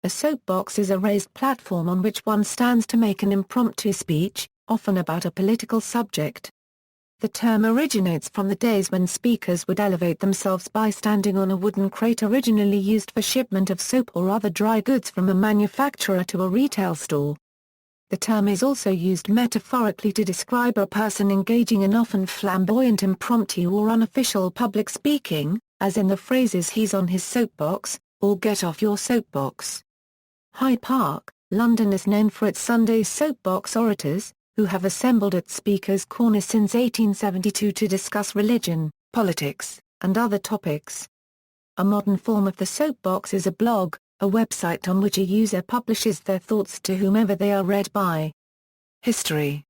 A soapbox is a raised platform on which one stands to make an impromptu speech, often about a political subject. The term originates from the days when speakers would elevate themselves by standing on a wooden crate originally used for shipment of soap or other dry goods from a manufacturer to a retail store. The term is also used metaphorically to describe a person engaging in often flamboyant impromptu or unofficial public speaking, as in the phrases "he's on his soapbox," or "get off your soapbox." Hyde Park, London is known for its Sunday soapbox orators, who have assembled at Speaker's Corner since 1872 to discuss religion, politics, and other topics. A modern form of the soapbox is a blog, a website on which a user publishes their thoughts to whomever they are read by. History.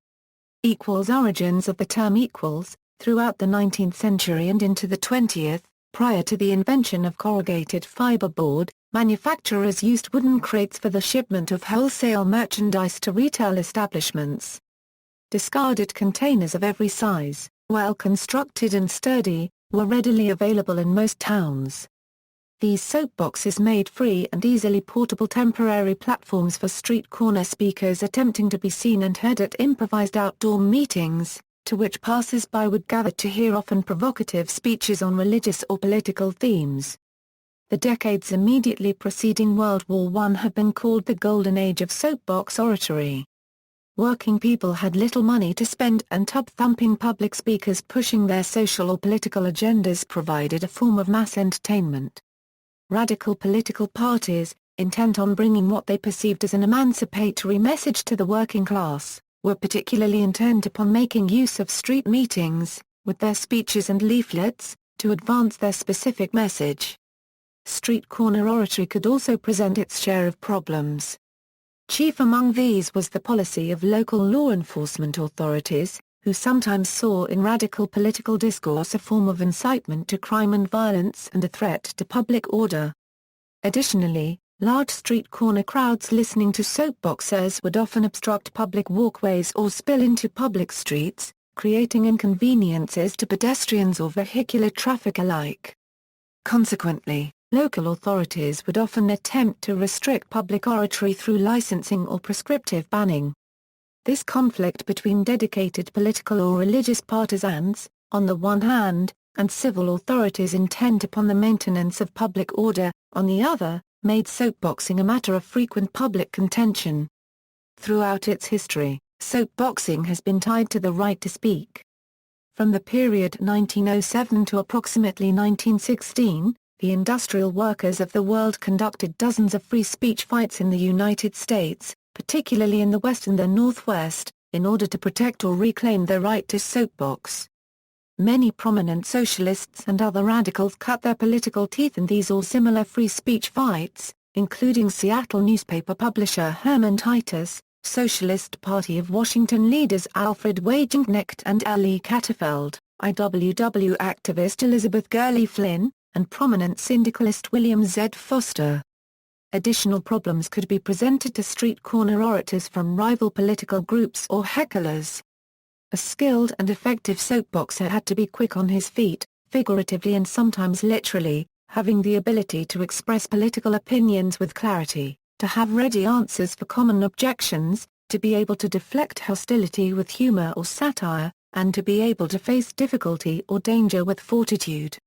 Origins of the term equals. Throughout the 19th century and into the 20th, prior to the invention of corrugated fiberboard, manufacturers used wooden crates for the shipment of wholesale merchandise to retail establishments. Discarded containers of every size, well constructed and sturdy, were readily available in most towns. These soapboxes made free and easily portable temporary platforms for street corner speakers attempting to be seen and heard at improvised outdoor meetings, to which passers-by would gather to hear often provocative speeches on religious or political themes. The decades immediately preceding World War I have been called the Golden Age of soapbox oratory. Working people had little money to spend and tub-thumping public speakers pushing their social or political agendas provided a form of mass entertainment. Radical political parties, intent on bringing what they perceived as an emancipatory message to the working class, were particularly intent upon making use of street meetings, with their speeches and leaflets, to advance their specific message. Street corner oratory could also present its share of problems. Chief among these was the policy of local law enforcement authorities, who sometimes saw in radical political discourse a form of incitement to crime and violence and a threat to public order. Additionally, large street corner crowds listening to soapboxers would often obstruct public walkways or spill into public streets, creating inconveniences to pedestrians or vehicular traffic alike. Consequently, local authorities would often attempt to restrict public oratory through licensing or prescriptive banning. This conflict between dedicated political or religious partisans, on the one hand, and civil authorities intent upon the maintenance of public order, on the other, made soapboxing a matter of frequent public contention. Throughout its history, soapboxing has been tied to the right to speak. From the period 1907 to approximately 1916, the industrial workers of the world conducted dozens of free speech fights in the United States, particularly in the West and the Northwest, in order to protect or reclaim their right to soapbox. Many prominent socialists and other radicals cut their political teeth in these or similar free speech fights, including Seattle newspaper publisher Herman Titus, Socialist Party of Washington leaders Alfred Wagenknecht and L. E. Catterfeld, IWW activist Elizabeth Gurley Flynn, and prominent syndicalist William Z. Foster. Additional problems could be presented to street corner orators from rival political groups or hecklers. A skilled and effective soapboxer had to be quick on his feet, figuratively and sometimes literally, having the ability to express political opinions with clarity, to have ready answers for common objections, to be able to deflect hostility with humor or satire, and to be able to face difficulty or danger with fortitude.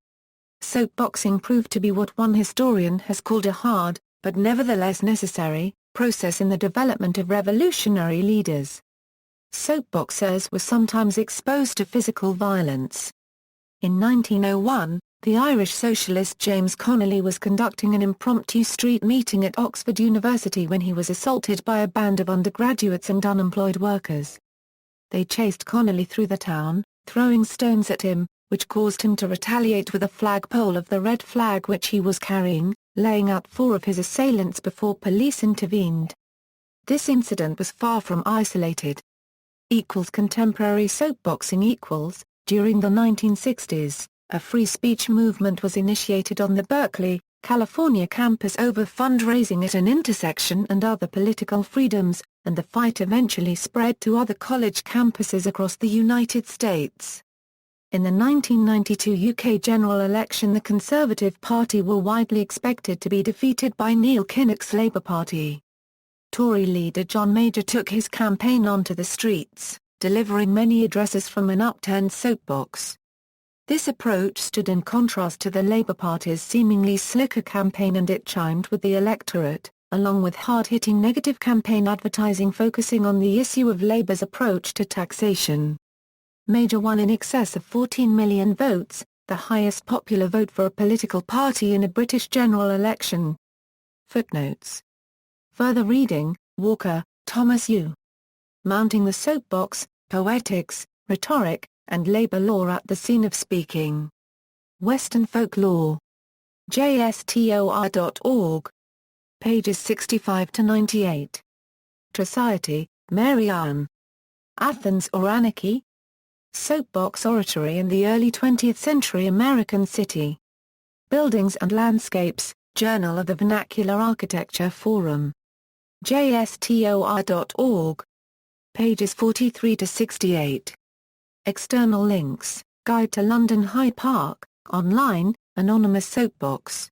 Soapboxing proved to be what one historian has called a hard, but nevertheless necessary, process in the development of revolutionary leaders. Soapboxers were sometimes exposed to physical violence. In 1901, the Irish Socialist James Connolly was conducting an impromptu street meeting at Oxford University when he was assaulted by a band of undergraduates and unemployed workers. They chased Connolly through the town, throwing stones at him, which caused him to retaliate with a flagpole of the red flag which he was carrying, laying out 4 of his assailants before police intervened. This incident was far from isolated. Contemporary soapboxing. During the 1960s, a free speech movement was initiated on the Berkeley, California campus over fundraising at an intersection and other political freedoms, and the fight eventually spread to other college campuses across the United States. In the 1992 UK general election, the Conservative Party were widely expected to be defeated by Neil Kinnock's Labour Party. Tory leader John Major took his campaign onto the streets, delivering many addresses from an upturned soapbox. This approach stood in contrast to the Labour Party's seemingly slicker campaign, and it chimed with the electorate, along with hard-hitting negative campaign advertising focusing on the issue of Labour's approach to taxation. Major won in excess of 14 million votes, the highest popular vote for a political party in a British general election. Footnotes. Further reading: Walker, Thomas U. Mounting the Soapbox, Poetics, Rhetoric, and Labour Law at the Scene of Speaking. Western Folklore. JSTOR.org. Pages 65-98. Triciety, Mary Ann. Athens or Anarchy? Soapbox Oratory in the Early 20th Century American City. Buildings and Landscapes, Journal of the Vernacular Architecture Forum. JSTOR.org. Pages 43-68. External links: Guide to London Hyde Park, online, Anonymous Soapbox.